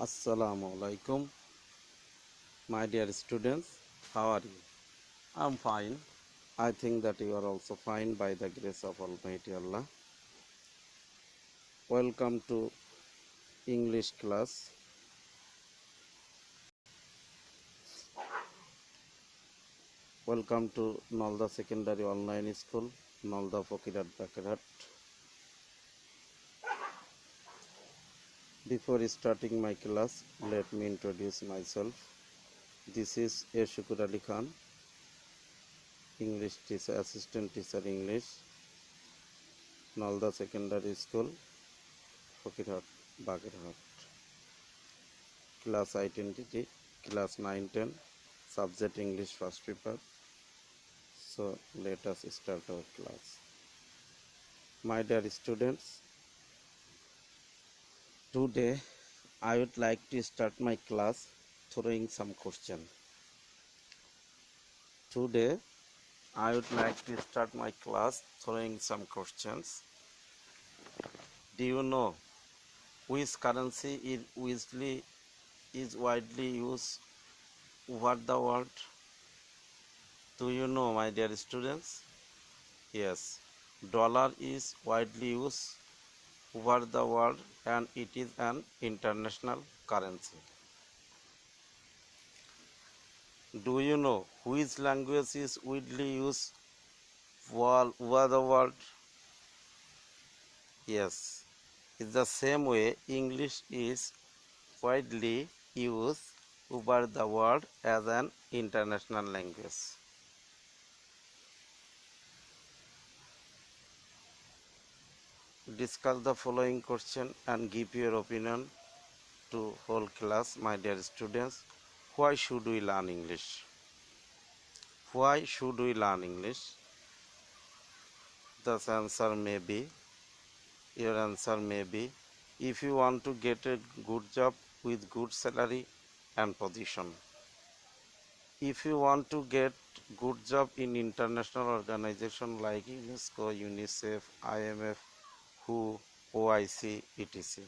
Assalamu alaikum, my dear students. How are you? I'm fine. I think that you are also fine by the grace of Almighty Allah. Welcome to English class. Welcome to Nalda Secondary Online School, Nalda Fokirat Bakarat. Before starting my class, let me introduce myself. This is A. Shukur Ali Khan, English teacher, assistant teacher English, Nalda Secondary School, Fokirat Bakarat. Class identity, class 9-10, subject English first paper. So let us start our class. My dear students, today I would like to start my class throwing some question. Today I would like to start my class throwing some questions. Do you know which currency is widely used over the world? Do you know, my dear students? Yes, dollar is widely used over the world and it is an international currency. Do you know which language is widely used all over the world? Yes, it's the same way English is widely used over the world as an international language. Discuss the following question and give your opinion to whole class, my dear students. Why should we learn English? Why should we learn English? The answer may be, your answer may be, if you want to get a good job with good salary and position. If you want to get good job in international organization like UNESCO, UNICEF, IMF, WHO, OIC, etc.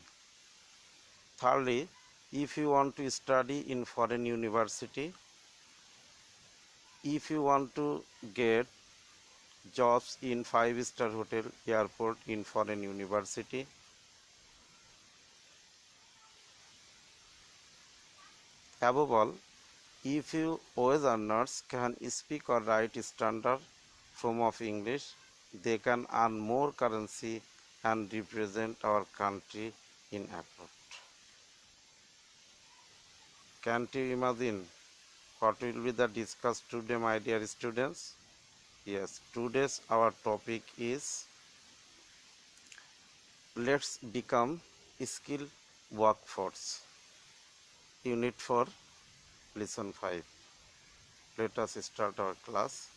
Thirdly, if you want to study in foreign university, if you want to get jobs in 5-star hotel, airport, in foreign university. Above all, if you wage earners can speak or write standard form of English, they can earn more currency and represent our country in abroad. Can't you imagine what will be the discussed today, my dear students? Yes, today's our topic is let's become skill workforce. Unit 4, lesson 5. Let us start our class.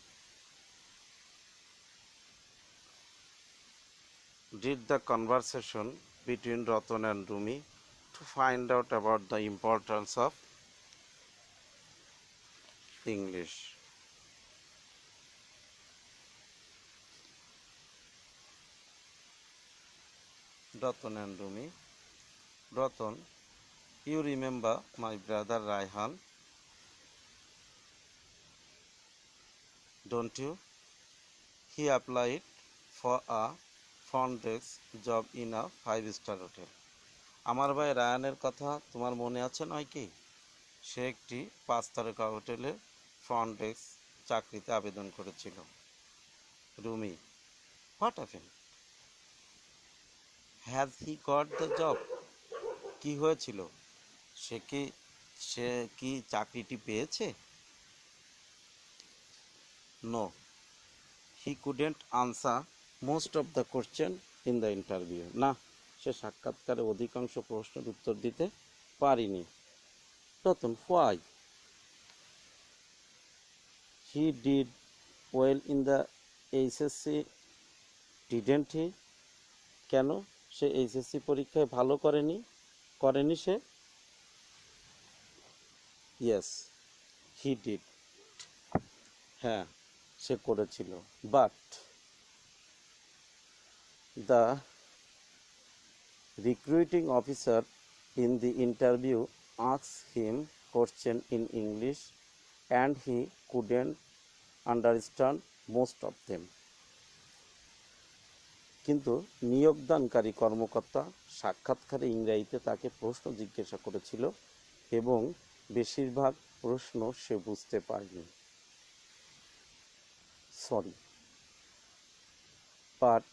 Read the conversation between Ratan and Rumi to find out about the importance of English. Ratan and Rumi. Ratan, you remember my brother Raihan, don't you? He applied for a front desk job in a 5-star hotel. আমার ভাই রায়ানের কথা তোমার মনে আছে নয় কি? সে একটি 5 তারকা হোটেলে ফ্রন্ট ডেস্ক চাকরিতে আবেদন করেছিল। Rumi, what happened? Has he got the job? কি হয়েছিল? সে কি চাকরিটি পেয়েছে? No, he couldn't answer most of the question in the interview. না, সে সাক্ষাৎকারে অধিকাংশ প্রশ্নের উত্তর দিতে পারেনি। Ratan, why? He did well in the HSC, didn't he? কেন সে এইচএসসি পরীক্ষায় ভালো করেনি সে? Yes, he did. হ্যাঁ, সে করেছিল। But the recruiting officer in the interview asked him questions in English and he couldn't understand most of them. কিন্তু নিয়োগদানকারী কর্মকর্তা সাক্ষাৎকারে ইংরেজিতে তাকে প্রশ্ন জিজ্ঞাসা করেছিল এবং বেশিরভাগ প্রশ্ন সে বুঝতে পারেনি। Sorry, but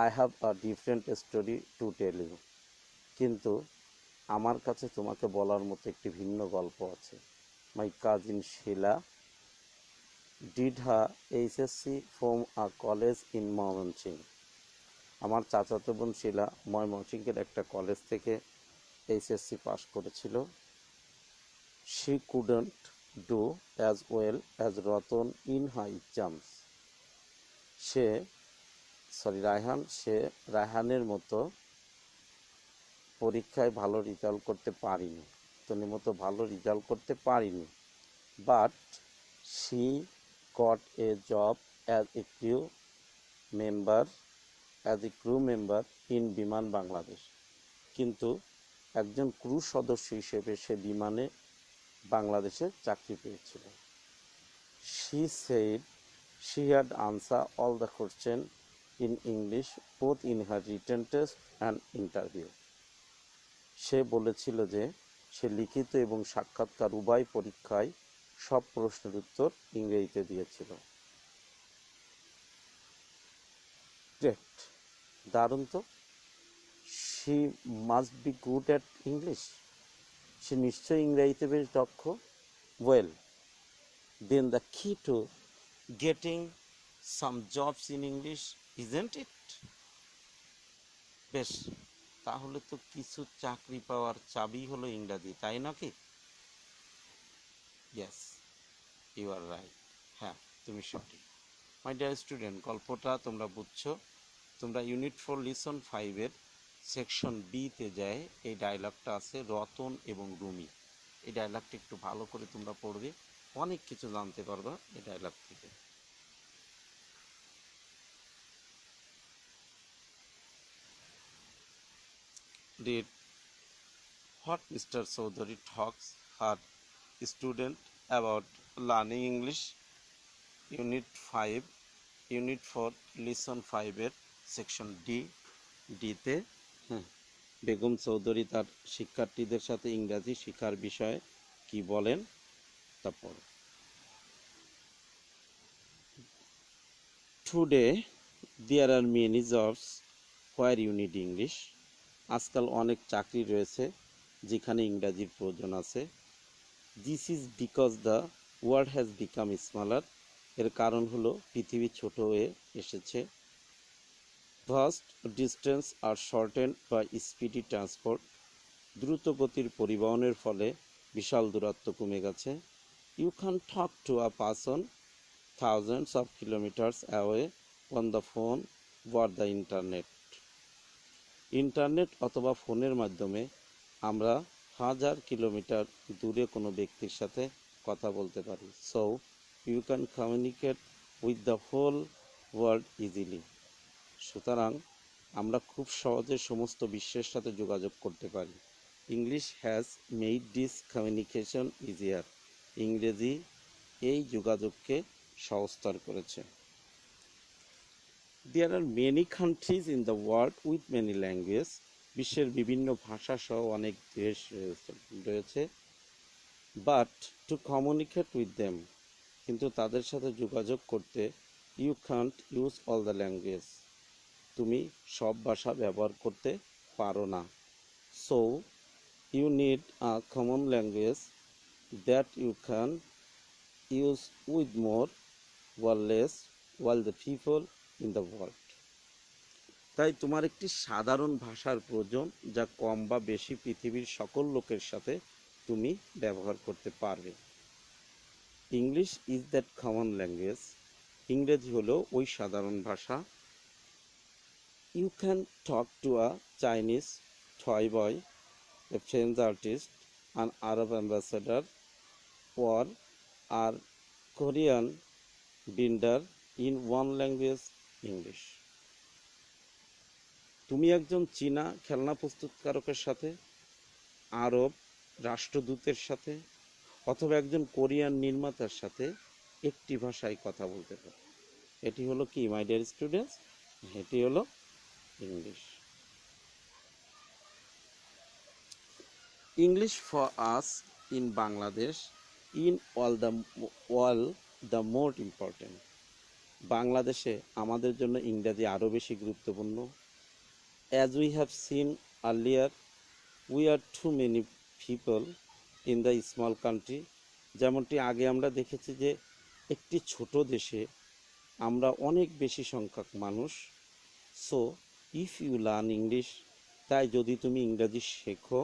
I have a different story to tell you. কিন্তু আমার কাছে তোমাকে বলার মতো একটি ভিন্ন গল্প আছে। My cousin Shila did her HSC from a college in Mymensingh. আমার চাচাতো বোন শিলা ময়মনসিংহের একটা কলেজ থেকে এইচএসসি পাস করেছিল। She couldn't do as well as Ratan in her exams. রায়হানের মতো পরীক্ষায় ভালো রেজাল্ট করতে পারিনি, রতনের মতো ভালো রেজাল্ট করতে পারিনি। But she got a job as a crew member in বিমান বাংলাদেশ। কিন্তু একজন ক্রু সদস্য হিসেবে সে বিমানে বাংলাদেশে চাকরি পেয়েছিল। She said she had answer all the question in English both in her written test and interview. সে বলেছিল যে সে লিখিত এবং সাক্ষাৎকার উভয় পরীক্ষায় সব প্রশ্নের উত্তর ইংরেজিতে দিয়েছিল। গ্রেট, দারুণ তো। She must be good at English. সে নিশ্চয়ই ইংরেজিতে বেশ দক্ষ। Well, then the key to getting some jobs in English isn't it? বেশ, তাহলে তো কিছু চাকরি পাওয়ার চাবি হলো ইংরাজি, তাই নাকি? Yes, you are right. হ্যাঁ, তুমি সঠিক। মাই ডিয়ার স্টুডেন্ট, গল্পটা তোমরা বুঝছো। তোমরা ইউনিট 4 লিসন 5-এর সেকশন বিতে যায় এই ডায়লগটা আছে, রতন এবং রুমি। এই ডায়লগটা একটু ভালো করে তোমরা পড়বে, অনেক কিছু জানতে পারবা এই ডায়লগ থেকে। Read what Mr. Chaudhary talks her student about learning English. Unit 5, Unit 4, Lesson 5-এর section ডিতে বেগম চৌধুরী তার শিক্ষার্থীদের সাথে ইংরাজি শেখার বিষয়ে কি বলেন তা পড়ো। Today there are many jobs where you need English. আজকাল অনেক চাকরি রয়েছে যেখানে ইংরাজির প্রয়োজন আছে। This is because the world has become smaller. এর কারণ হলো পৃথিবী ছোট হয়ে এসেছে। Vast distance are shortened by speedy transport. দ্রুত গতির পরিবহনের ফলে বিশাল দূরত্ব কমে গেছে। You can talk to a person thousands of kilometers away on the phone or the internet. Internet অথবা ফোনের মাধ্যমে আমরা 1000 কিলোমিটার দূরে কোনো ব্যক্তির সাথে কথা বলতে পারি। So you can communicate with the whole world easily. সুতরাং আমরা খুব সহজে সমস্ত বিশ্বের সাথে যোগাযোগ করতে পারি। English has made this communication easier. ইংরেজি এই যোগাযোগকে সহজতর করেছে। There are many countries in the world with many languages. বিশ্বের বিভিন্ন ভাষা সহ অনেক দেশ রয়েছে। But to communicate with them, কিন্তু তাদের সাথে যোগাযোগ করতে you can't use all the languages. তুমি সব ভাষা ব্যবহার করতে পারো না। So you need a common language that you can use with more or less all the people in the world. তাই তোমার একটি সাধারণ ভাষার প্রয়োজন যা কম বা বেশি পৃথিবীর সকল লোকের সাথে তুমি ব্যবহার করতে পারবে। English is that common language. ইংরেজি হলো ওই সাধারণ ভাষা। You can talk to a Chinese toy boy, a French artist, an Arab ambassador or আর Korean binder in one language, English. তুমি একজন চীনা খেলনা প্রস্তুতকারকের সাথে আরব রাষ্ট্রদূতের সাথে অথবা একজন কোরিয়ান নির্মাতার সাথে একটি ভাষায় কথা বলতে পারে। এটি হলো কি মাই ডিয়ার স্টুডেন্টস? এটি হলো English. English for us in Bangladesh in all the more important. বাংলাদেশে আমাদের জন্য ইংরাজি আরও বেশি গুরুত্বপূর্ণ। As we have seen earlier, we are too many people in the small country. যেমনটি আগে আমরা দেখেছি যে একটি ছোট দেশে আমরা অনেক বেশি সংখ্যক মানুষ। So if you learn English, তাই যদি তুমি ইংরাজি শেখো,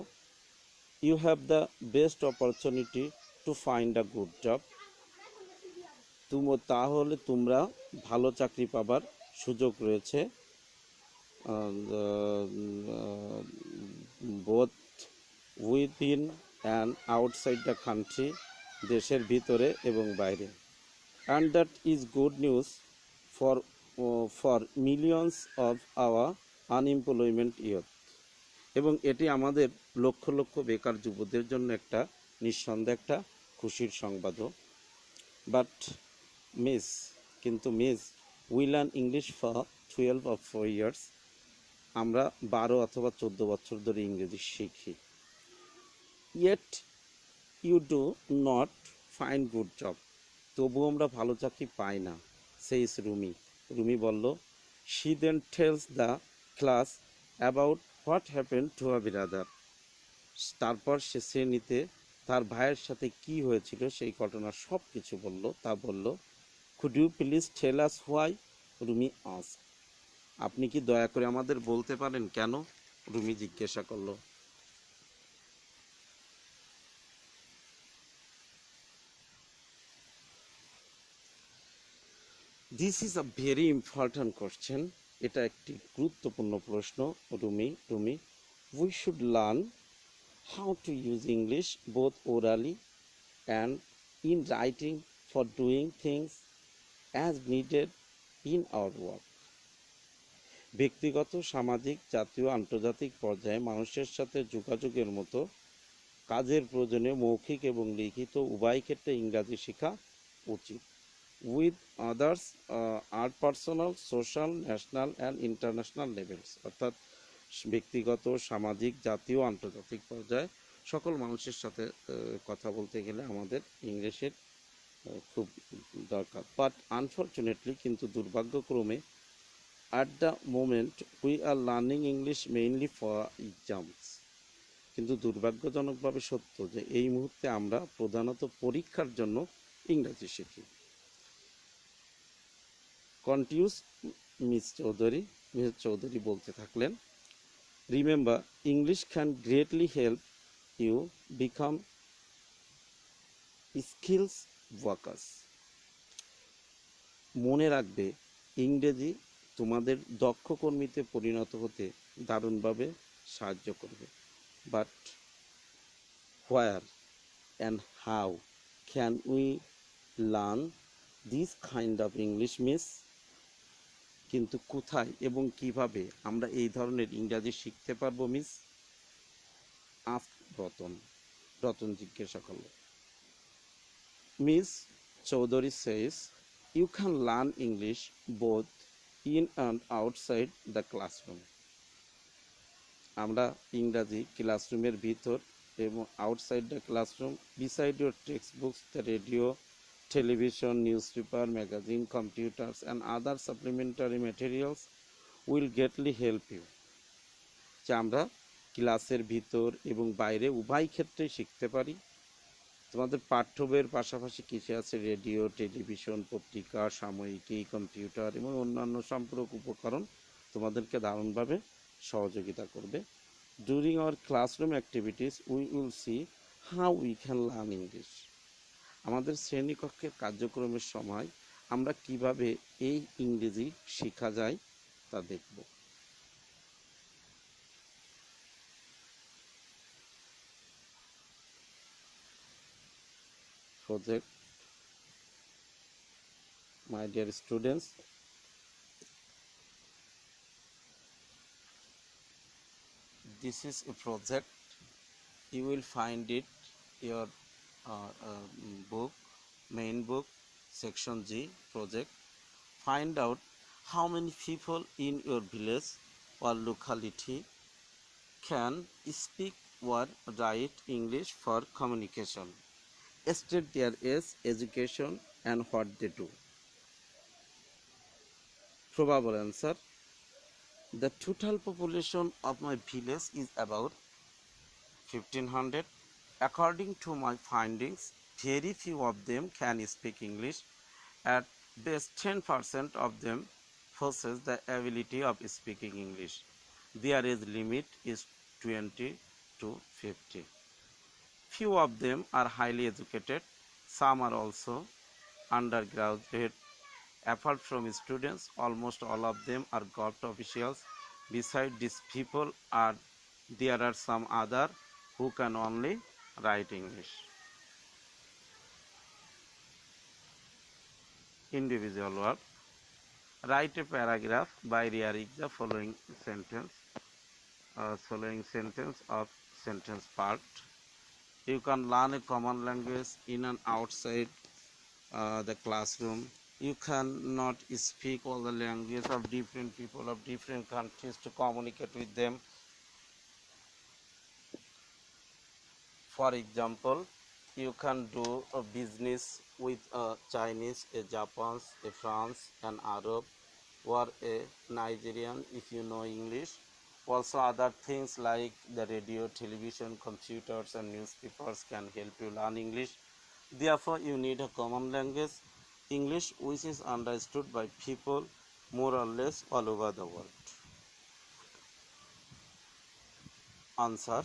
you have the best opportunity to find a good job. তাহলে তোমরা ভালো চাকরি পাবার সুযোগ রয়েছে, both within and outside the country, দেশের ভিতরে এবং বাইরে। And that is good news for for millions of our unemployment youth. এবং এটি আমাদের লক্ষ লক্ষ বেকার যুবকদের জন্য একটা নিঃসন্দেহে একটা খুশির সংবাদও। বাট মিস, কিন্তু miss, we learn English for 12 or 4 years। আমরা 12 অথবা 14 বছর ধরে ইংরেজি শিখি। Yet you do not find good job, তবুও আমরা ভালো চাকরি পাই না। সেইস রুমি। রুমি বলল, she then tells the class about what happen to a brother. তারপর সে শ্রেণীতে তার ভাইয়ের সাথে কি হয়েছিল সেই ঘটনার সব কিছু বলল। তা বলল, could you please tell us why? Rumi ask. আপনি কি দয়া করে আমাদের বলতে পারেন কেন? রুমি জিজ্ঞাসা করলো। This is a very important question. এটা একটি গুরুত্বপূর্ণ প্রশ্ন Rumi. We should learn how to use English both orally and in writing for doing things as needed in our work. ব্যক্তিগত, সামাজিক, জাতীয়, আন্তর্জাতিক পর্যায়ে মানুষের সাথে যোগাযোগের মতো কাজের প্রয়োজনে মৌখিক এবং লিখিত উভয় ক্ষেত্রে ইংরাজি শেখা উচিত। With others are personal, social, national and international levels. অর্থাৎ ব্যক্তিগত, সামাজিক, জাতীয়, আন্তর্জাতিক পর্যায়ে সকল মানুষের সাথে কথা বলতে গেলে আমাদের ইংলিশের খুব দরকার। বাট আনফর্চুনেটলি, কিন্তু দুর্ভাগ্যক্রমে, at the moment we are learning English mainly for exams. কিন্তু দুর্ভাগ্যজনকভাবে সত্য যে এই মুহূর্তে আমরা প্রধানত পরীক্ষার জন্য ইংরাজি শিখি। কন্টিনিউস মিস চৌধুরী বলতে থাকলেন, remember, English can greatly help you become skills workers. মনে রাখবে, ইংরেজি তোমাদের দক্ষ কর্মীতে পরিণত হতে দারুণভাবে সাহায্য করবে। But where and how can we learn this kind of English miss? কিন্তু কোথায় এবং কিভাবে আমরা এই ধরনের ইংরাজি শিখতে পারবো মিস? আস্ক রতন জিজ্ঞাসা করল। Miss Chowdhury says, you can learn English both in and outside the classroom. আমরা ইংরাজি ক্লাসরুমের ভিতর এবং outside the classroom, beside your text books, the radio, television, newspaper, magazine, computers and other supplementary materials will greatly help you। যে আমরা ক্লাসের ভিতর এবং বাইরে উভয় ক্ষেত্রেই শিখতে পারি। তোমাদের পাঠ্য বইয়ের পাশাপাশি কিছু আছে রেডিও, টেলিভিশন, পত্রিকা, সাময়িকী, কম্পিউটার এবং অন্যান্য সম্পূরক উপকরণ তোমাদেরকে দারুণভাবে সহযোগিতা করবে। During our classroom activities we will see how we can learn English. আমাদের শ্রেণীকক্ষের কার্যক্রমের সময় আমরা কিভাবে এই ইংরেজি শেখা যায় তা দেখব। Project, my dear students, this is a project You will find it your book, main book, section G, project. Find out how many people in your village or locality can speak or write English for communication. State their age, education, and what they do. Probable answer: the total population of my village is about 1500. According to my findings, very few of them can speak English. At best 10% of them possess the ability of speaking English. Their age limit is 20 to 50. Few of them are highly educated. Some are also undergraduate. Apart from students, almost all of them are government officials. Besides these people, there are some other who can only write English. Individual work. Write a paragraph by rearrange the following sentence of sentence part. You can learn a common language in and outside the classroom. You cannot speak all the languages of different people of different countries to communicate with them. For example, you can do a business with a Chinese, a Japanese, a France, an Arab, or a Nigerian if you know English. Also other things like the radio, television, computers and newspapers can help you learn English. Therefore, you need a common language, English, which is understood by people more or less all over the world. Answer: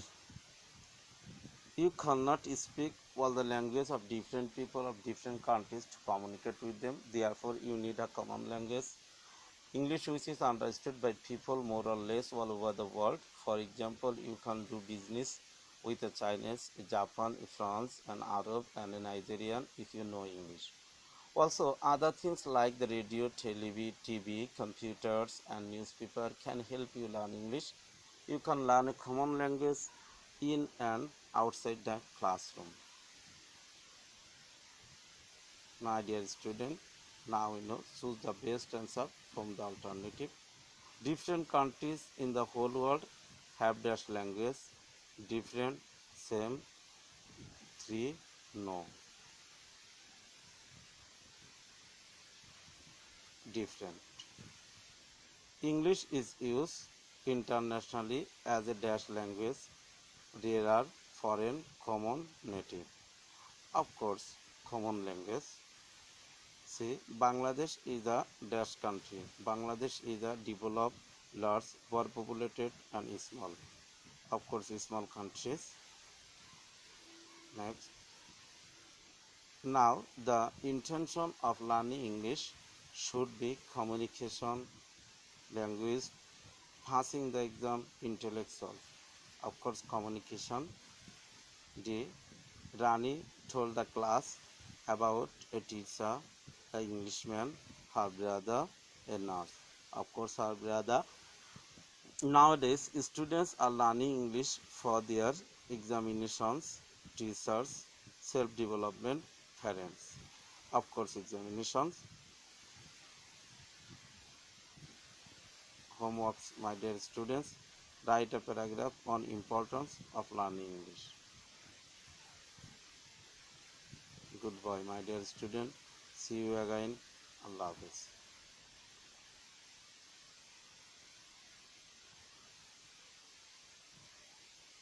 you cannot speak all the language of different people of different countries to communicate with them. Therefore, you need a common language, English, which is understood by people more or less all over the world. For example, you can do business with a Chinese, a Japan, a France, an Arab, and a Nigerian if you know English. Also, other things like the radio, TV, computers, and newspaper can help you learn English. You can learn a common language in and outside the classroom. My dear student, now you know, choose the best answer from the alternative. Different countries in the whole world have dash language. Different, same, 3, no. Different. English is used internationally as a dash language. There are foreign, common, native. Of course, common language. See, Bangladesh is a dash country. Bangladesh is a developed, large, overpopulated and small. Of course, small countries. Next. Now, the intention of learning English should be communication, language, passing the exam, intellectual. Of course, communication. D. Rani told the class about a teacher, an Englishman, her brother, a nurse. Of course, her brother. Nowadays, students are learning English for their examinations, teachers, self-development, parents. Of course, examinations. Homeworks, my dear students. Write a paragraph on importance of learning English. Goodbye, my dear student. See you again. Allah Hafiz.